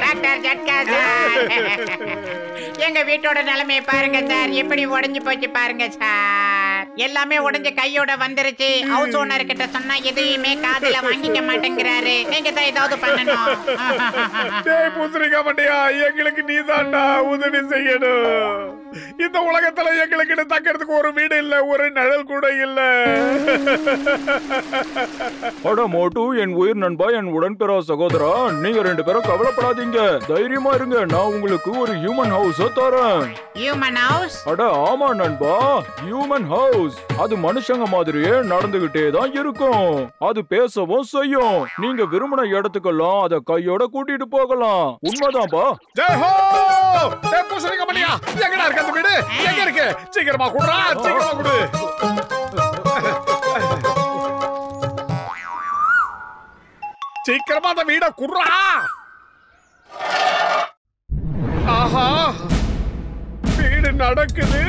Doctor ஜட்கா sir, எங்க வீட்டோட நிலைமையை பாருங்க சார், எப்படி உடைஞ்சு போச்சு பாருங்க சார். எல்லாமே உடைஞ்ச கையோட வந்துருச்சு. ஹவுஸ் ஓனர் கிட்ட சொன்னா எதையுமே காதுல வாங்கிக்க மாட்டேங்கிறாரு. நீங்க தான் ஏதாவது பண்ணணும். டேய் பூசணிக்கா மண்டையா, எங்களுக்கு நீதான்டா உதவி செய்யணும். இந்த உலகத்துல எங்களுக்கு தக்கிறதுக்கு ஒரு வீடு இல்ல, ஒரு நிழல் கூட இல்ல. அட மோட்டு, என் உயிர் நண்பா, என் உடன்பிறா சகோதரா, நீங்க 2 பேரும் கவலைப்படாதீங்க, தைரியமா இருங்க. நான் உங்களுக்கு ஒரு ஹியூமன் ஹவுஸ் தரேன். Human house? அட ஆமா நண்பா, ஹியூமன் ஹவுஸ். அது மனுஷங்க மாதிரியே நடந்துகிட்டே தான் இருக்கும். அது பேசவும் செய்யும். நீங்க விரும்பின இடத்துக்கெல்லாம் அத கையோட கூட்டிட்டு போகலாம். உண்மைதான்பா. ஜெய் ஹோ! டேய் பூசணிக்கா மண்டையா, எங்கடா இருக்கு அந்த வீடு? எங்க இருக்கு? சீக்கிரமா குடுறா, சீக்கிரமா குடு. சீக்கிரமா அந்த வீட குடுறா. ஆஹா, வீடு நடக்குது,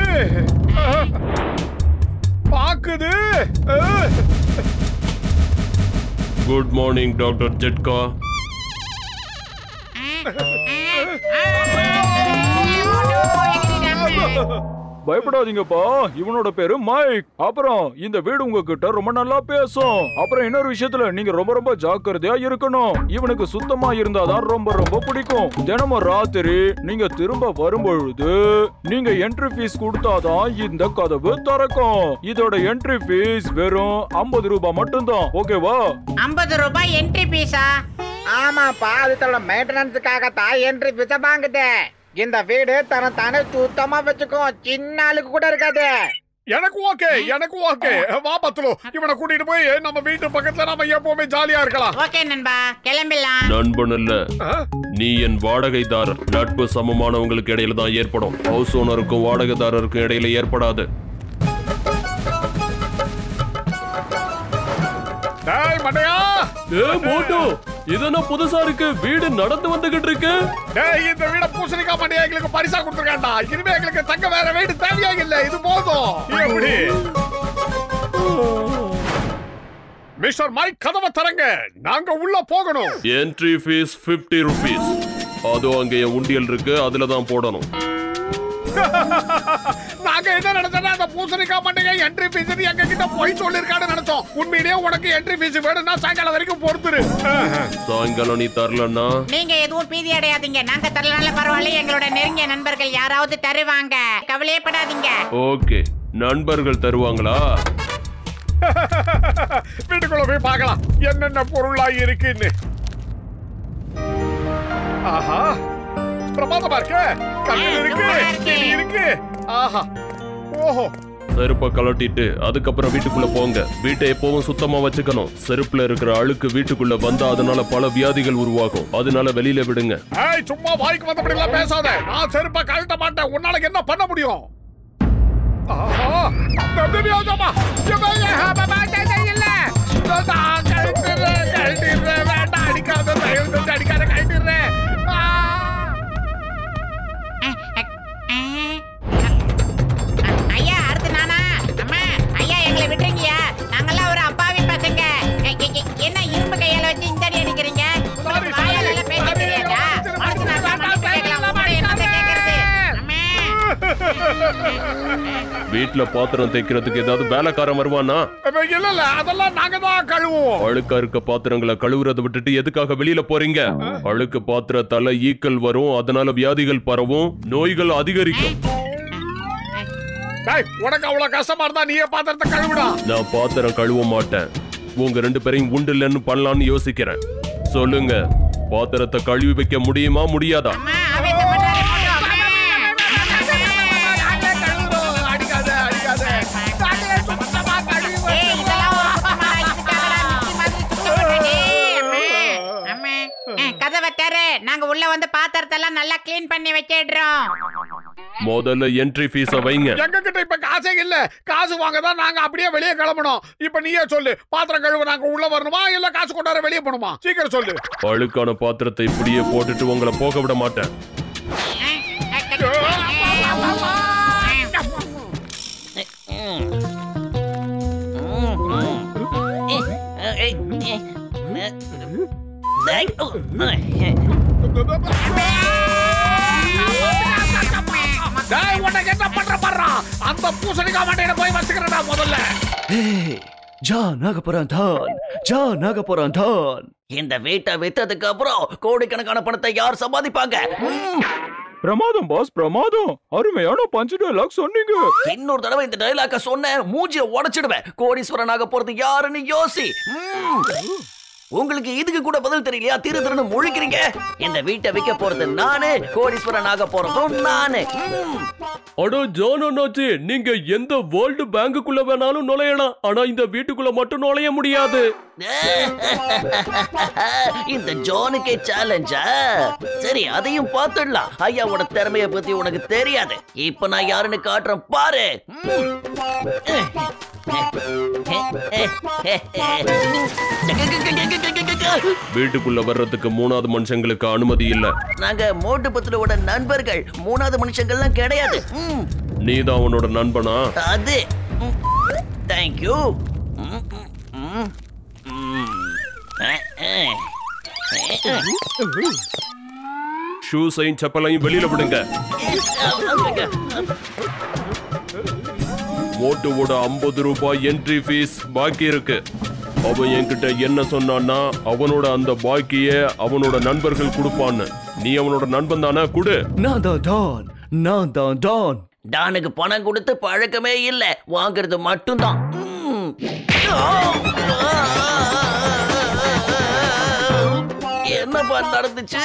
பாக்குது. Good morning doctor Jhatka. பயப்படாதீங்கப்பா, இவனோட பேரு மைக். அப்புறம் இந்த வீடு உங்ககிட்ட ரொம்ப நல்லா பேசும். அப்புறம் இன்னொரு விஷயத்துல நீங்க ரொம்ப ரொம்ப ஜாக்கிரதையா இருக்கணும். இவனுக்கு சுத்தமா இருந்தாதான் ரொம்ப ரொம்ப பிடிக்கும். தினமும் ராத்திரி நீங்க திரும்ப வரும்பொழுது நீங்க என்ட்ரி ஃபீஸ் கொடுத்தாதான் இந்த கதவு திறக்கும். இதோட என்ட்ரி ஃபீஸ் வெறும் 50 ரூபாய் மட்டும்தான். ஓகேவா? 50 ரூபாய் என்ட்ரி ஃபீஸா? ஆமாப்பா, அது தன்னோட மெயின்டெனன்ஸுக்காக தான் என்ட்ரி ஃபீஸை வாங்குது. இந்த வீடு தானே சுத்தமா வச்சுக்கும், சின்ன ஆளுக்கு கூட இருக்காது. எனக்கு ஓகே, எனக்கு ஓகே. வா பத்துலு, இவனை கூட்டிட்டு போய் நம்ம வீட்டு பக்கத்துல நாம எப்பவுமே ஜாலியா இருக்கலாம். ஓகே நண்பா, கிளம்பிடலாம். நண்பன் இல்ல, நீ என் வாடகைதாரர். நட்பு சமமானவங்களுக்கு இடையில தான் ஏற்படும். ஹவுஸ் ஓனருக்கும் வாடகைதாரருக்கும் இடையில ஏற்படாது. டேய் மண்டையா, மோட்டு, இதென்ன புதுசா இருக்கு? வீடு நடந்து வந்துகிட்டு இருக்கு. டேய் இந்த வீட பூசணிக்கா மண்டையா எங்களுக்கு பரிசா கொடுத்துருக்காண்டா. இனிமே எங்களுக்கு தங்க வேற வீடு தேவையா இல்ல, இது போதும். எப்படி மிஸ்டர் மைக், கதவை தரங்க, நாங்க உள்ள போகணும். Entry fees 50 rupees. அதுவும் அங்க என் உண்டியல் இருக்கு, அதுல தான் போடணும். நாங்க என்ன நினைச்சோம்னா அந்த பூசணிக்கா மண்டையா என்ட்ரி ஃபீஸ் எங்க கிட்ட போய் சொல்லிருக்கான்னு நினைச்சோம். உண்மையிலேயே உனக்கு என்ட்ரி ஃபீஸ் வேணும்னா சாயங்காலம் வரைக்கும் பொறுத்துரு. சாயங்காலம் நீ தரலன்னா நீங்க எதுவும் பீதி அடையாதீங்க. நாங்க தரலனால பரவாயில்ல, எங்களோட நெருங்கிய நண்பர்கள் யாராவது தருவாங்க, கவலையே படாதீங்க. ஓகே, நண்பர்கள் தருவாங்களா? வீட்டுக்குள்ள போய் பார்க்கலாம் என்னென்ன பொருளா இருக்குன்னு. ஆஹா, பிரமாதமா இருக்கு. கல்லு இருக்கு, கிளி இருக்கு. ஆஹா, ஓஹோ. செருப்பை கலட்டிட்டு அதுக்கப்புறம் வீட்டுக்குள்ள போங்க. வீட்டை எப்பவும் சுத்தமா வச்சுக்கணும். செருப்புல இருக்கிற அழுக்கு வீட்டுக்குள்ள வந்தா அதனால பல வியாதிகள் உருவாகும். அதனால வெளியில விடுங்க. ஏய், சும்மா வாய்க்கு வந்தபடி எல்லாம் பேசாத. நான் செருப்பை கழட்ட மாட்டேன். உன்னால என்ன பண்ண முடியும்? ஆஹா, நம்பியாதமா. வேண்டாம், அடிக்காத, தயவு செஞ்சு அடிக்காத, கழட்டிடுறேன். ஐயா, அடுத்து நானா? அம்மா, ஐயா எங்களை விட்டுருங்கய்யா. நாங்கெல்லாம் ஒரு அப்பாவி பசங்க. என்ன இரும்பு கையால வச்சு இந்த அடி அடிக்கிறீங்க? வாயால எல்லாம் பேச தெரியாதா? மனுஷன் நல்லா மன்னிப்பு கேட்கலாம், உங்கள்ட்ட என்னத்த கேட்கறது? அம்மா. வீட்டுல பாத்திரம் தைக்கிறதுக்கு ஏதாவது வேலைக்காரன் வருவானா? இல்ல, அதெல்லாம் நாங்க தான் கழுவுவோம். அழுக்கா இருக்க பாத்திரங்களை கழுவுறதை விட்டுட்டு எதுக்காக வெளியில போறீங்க? அழுக்கு பாத்திரத்தால ஈக்கள் வரும், அதனால வியாதிகள் பரவும், நோய்கள் அதிகரிக்கும். உனக்கு அவ்வளவு கஷ்டமா இருந்தா நீயே பாத்திரத்தை கழுவுடா. நான் பாத்திரம் கழுவ மாட்டேன். உங்க 2 பேரையும் உண்டு இல்லைன்னு பண்ணலாம்னு யோசிக்கிறேன். சொல்லுங்க, பாத்திரத்தை கழுவி வைக்க முடியுமா முடியாதா? கதவை தர, நாங்க உள்ள வந்து பாத்திரத்தெல்லாம் நல்லா கிளீன் பண்ணி வச்சிடுறோம். முதல்ல என்ட்ரி ஃபீஸ வைங்க. எங்க கிட்ட இப்ப காசே இல்ல. காசு வாங்க தான் நாங்க அப்படியே வெளியே கிளம்பணும். இப்ப நீயே சொல்லு, பாத்திரம் கழுவ நாங்க உள்ள வரணுமா இல்ல காசு கொண்டாட வெளியே போணுமா? சீக்கிரம் சொல்லு. அழுக்கான பாத்திரத்தை இப்படியே போட்டுட்டு உங்களை போக விட மாட்டேன். டேய் உனக்கு என்ன பண்ற பாறா அந்த பூசணிக்காய் மண்டையில போய் வச்சுக்கறடா முதல்ல இந்த வீட்டை வித்ததுக்கு அப்புறம் கோடிக்கணக்கான பணத்தை யார் சம்பாதிப்பாங்க? பிரமாதம் பாஸ், பிரமாதம். அருமையான பஞ்ச் டயலாக் சொன்னீங்க. இன்னொரு தடவை இந்த டயலாக சொன்ன மூஞ்சிய உடைச்சிடுவேன். கோடீஸ்வரனாக போறது யாருன்னு யோசி. உங்களுக்கு இதுக்கு கூட பதில் தெரியலையா? திரு திருன்னு முழிக்கிறீங்க. இந்த வீட்டை விற்க போறது நானு, கோடீஸ்வரனாக போறதும் நானு. அடோ ஜான் அண்ணாச்சி, நீங்க எந்த வேர்ல்டு பேங்குக்குள்ள வேணாலும் நுழையலாம், ஆனா இந்த வீட்டுக்குள்ள மட்டும் நுழைய முடியாது. இந்த ஜானுக்கே சேலஞ்சா? சரி, அதையும் பார்த்துடலாம். ஐயாவோட திறமைய பத்தி உனக்கு தெரியாது. இப்ப நான் யாருன்னு காட்டுறேன் பாரு. வீட்டுக்குள்ள வர்றதுக்கு மூணாவது மனுஷங்களுக்கு அனுமதி இல்ல. நாங்க மோட்டு பத்துலோட நண்பர்கள். மூணாவது மனுஷங்கள்லாம் கிடையாது. நீதான் அவனோட நண்பனா? அது தேங்க்யூ. ஷூஸையும் செப்பலையும் வெளியில விடுங்க. மோட்டுவோட 50 ரூபாய் என்ட்ரி ஃபீஸ் பாக்கி இருக்கு. அவன் என்கிட்ட என்ன சொன்னான்னா, அவனோட அந்த பாக்கிய அவனோட நண்பர்கள் கொடுப்பான்னு. நீ அவனோட நண்பன் தானே? குடு. நான் தான் டானுக்கு பணம் கொடுத்து பழக்கமே இல்ல, வாங்குறது மட்டும்தான். என்னப்பா நடந்துச்சு?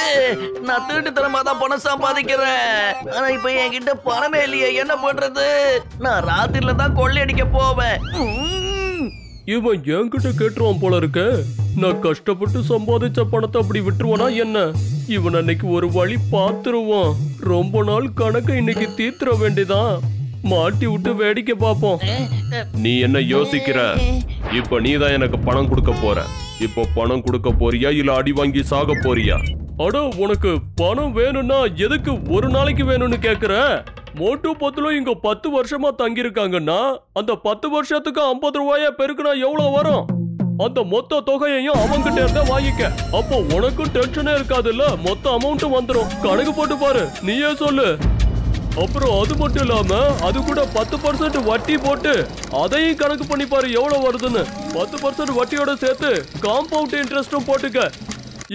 நான் திருட்டுத்தனமா தான் பணம் சம்பாதிக்கிறேன். ஆனா இப்ப என்கிட்ட பணமே இல்லையே, என்ன பண்றது? நான் ராத்திரில தான் கொள்ளையடிக்க போவேன். இவன் என்கிட்ட கேட்டுருவான் போல இருக்க. நான் கஷ்டப்பட்டு சம்பாதிச்ச பணத்தை அப்படி விட்டுருவானா என்ன? இவன் அன்னைக்கு ஒரு வழி பாத்துருவான். ரொம்ப நாள் கணக்க இன்னைக்கு தீர்த்துற வேண்டியதான். மாட்டி விட்டு வேடிக்கை பார்ப்போம். நீ என்ன யோசிக்கிற? இப்ப நீதான் எனக்கு பணம் கொடுக்க போற. இப்ப பணம் கொடுக்க போறியா இல்ல அடி வாங்கி சாக போறியா? அட, உனக்கு பணம் வேணும்னா எதுக்கு ஒரு நாளைக்கு வேணும்னு கேக்குற? மோட்டு பத்துல இங்க 10 வருஷமா தங்கி இருக்காங்கன்னா அந்த 10 வருஷத்துக்கு 50 ரூபாய பெருக்குனா எவ்வளவு வரும்? அந்த மொத்த தொகையையும் அவங்கிட்ட இருந்த வாங்கிக்க. அப்போ உனக்கும் டென்ஷனே இருக்காதுல்ல, மொத்த அமௌண்ட்டும் வந்துடும். கணக்கு போட்டு பாரு, நீயே சொல்லு. அப்புறம் அது மட்டும் இல்லாம அது கூட 10% வட்டி போட்டு அதையும் கணக்கு பண்ணி பாரு எவ்வளவு வருதுன்னு. 10% வட்டியோட சேர்த்து காம்பவுண்ட் இன்ட்ரெஸ்டும் போட்டுக்க.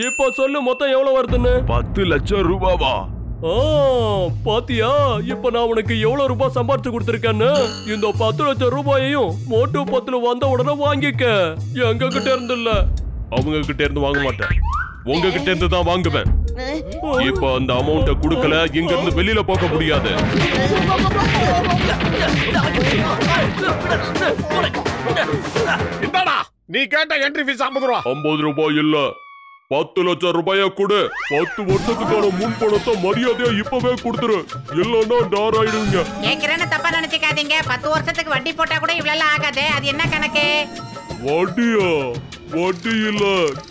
இப்ப சொல்லு மொத்தம் எவ்வளவு வருதுன்னு. 10 லட்சம் ரூபாவா? பாத்தியா, இப்ப நான் உனக்கு எவ்வளவு ரூபாய் சம்பாதிச்சு கொடுத்திருக்கேன்னு. இந்த 10 லட்சம் ரூபாயையும் மோட்டு பத்துல வந்த உடனே வாங்கிக்க. எங்க கிட்ட இருந்து இல்ல, அவங்க கிட்ட இருந்து வாங்க மாட்டேன், உங்ககிட்ட இருந்து தான் வாங்குவேன். இப்ப அந்த அமௌண்ட குடுக்கல, இங்க இருந்து வெளியில போக முடியாது. இந்தாடா, நீ கேட்ட என்ட்ரி ஃபீஸ் 50 ரூபாய். 50 ரூபாய் இல்ல, 10 லட்சம் ரூபாய கொடு. 10 வருஷத்துக்கான முன்பணத்தை மரியாதையா இப்பவே கொடுத்துரு, இல்லன்னா டார் ஆயிடுவீங்க. கேக்குறேன்னு தப்பா நினைச்சுக்காதீங்க. 10 வருஷத்துக்கு வட்டி போட்டா கூட இவ்வளவு ஆகாது. அது என்ன கணக்கு? வட்டியா? வட்டி இல்ல,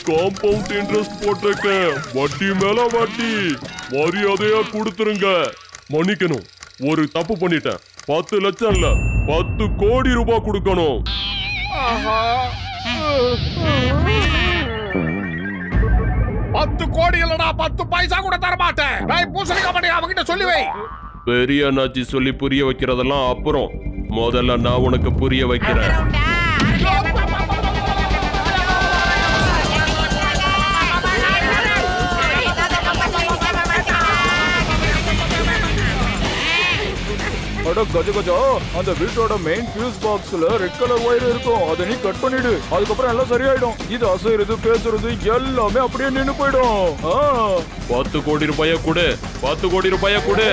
காம்பவுண்ட் இன்ட்ரெஸ்ட் போட்டிருக்கேன். வட்டி மேல வட்டி. மரியாதையா கொடுத்துருங்க. மன்னிக்கணும், ஒரு தப்பு பண்ணிட்டேன். 10 லட்சம் இல்ல, 10 கோடி ரூபாய் கொடுக்கணும். 10 கோடி இல்லடா, 10 பைசா கூட தர மாட்டேன். நான் பூசணிக்காய் மண்டையை அவங்கிட்ட சொல்லி வை. பெரிய அண்ணாச்சி சொல்லி புரிய வைக்கிறதெல்லாம் அப்புறம், முதல்ல நான் உனக்கு புரிய வைக்கிறேன். அட கஜ கஜா, அந்த வீட்டோட மெயின் ஃபியூஸ் பாக்ஸ்ல ரெட் கலர் ஒயர் இருக்கும். அதை நீ கட் பண்ணிடு, அதுக்கப்புறம் எல்லாம் சரியாயிடும். இது அசைறது பேசுறது எல்லாமே அப்படியே நின்னு போயிடும். 10 கோடி ரூபாய கொடு, 10 கோடி ரூபாய கொடு.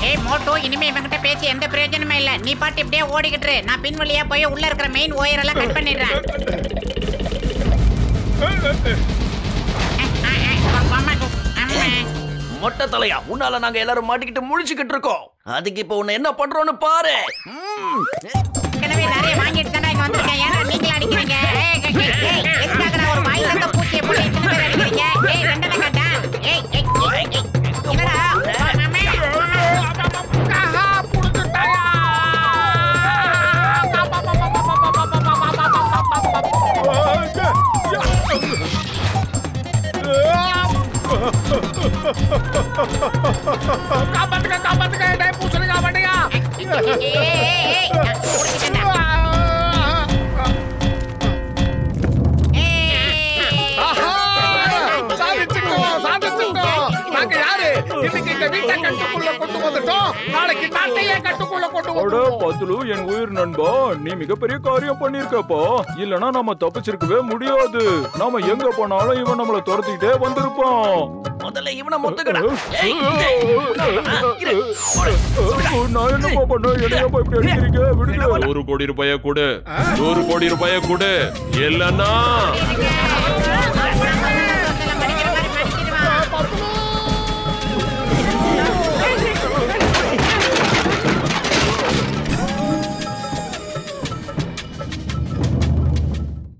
ஏய் மோட்டோ, இனிமே இவங்கிட்ட பேசி எந்த பிரயோஜனமே இல்ல. நீ பாட்டு இப்படியே ஓடிக்கிட்டு, நான் பின் வழியா போய் உள்ள இருக்கிற மெயின் ஒயர் எல்லாம் கட் பண்ணிடுறேன். மொட்டை தலையா, உன்னால நாங்க எல்லாரும் மாட்டிக்கிட்டு முழிச்சுக்கிட்டு இருக்கோம். அதுக்கு இப்ப உன்னை என்ன பண்றோம்னு பாரு. ஏற்கனவே நிறைய வாங்கிட்டு தானே இங்க வந்திருக்கேன். ஏன்னா நீங்களே அடிக்கிறீங்க. எதுக்காக நான் ஒரு வாயில இருந்த பூச்சியை போல இத்தனை பேர் அடிக்கிறீங்க? ஏய் ரெண்டனை காட்டா. ஏய் என்னடா? காப்பாத்துக்க காப்பாத்துக்க டேய் பூசணிக்கா மண்டையா நாங்க யாரு இன்னைக்கு இந்த வீட்டை கட்டுக்குள்ள கொண்டு வந்துட்டோம் நாளைக்கு நாட்டையே கட்டுக்குள்ள கொண்டு வந்துட்டோம் பத்துலு என் உயிர் நண்பா நீ மிகப்பெரிய காரியம் பண்ணிருக்கப்பா இல்லனா நாம தப்பிச்சிருக்கவே முடியாது நாம எங்க போனாலும் இவன் நம்மள துரத்திட்டே வந்திருப்பான் முதல்ல இவனை மொத்தக்கடா நான் என்னப்பா பண்ண என்னப்பா இப்படி அடிக்கிறீங்க விடுங்க 100 கோடி ரூபாயை கொடு 100 கோடி ரூபாயை கொடு இல்லன்னா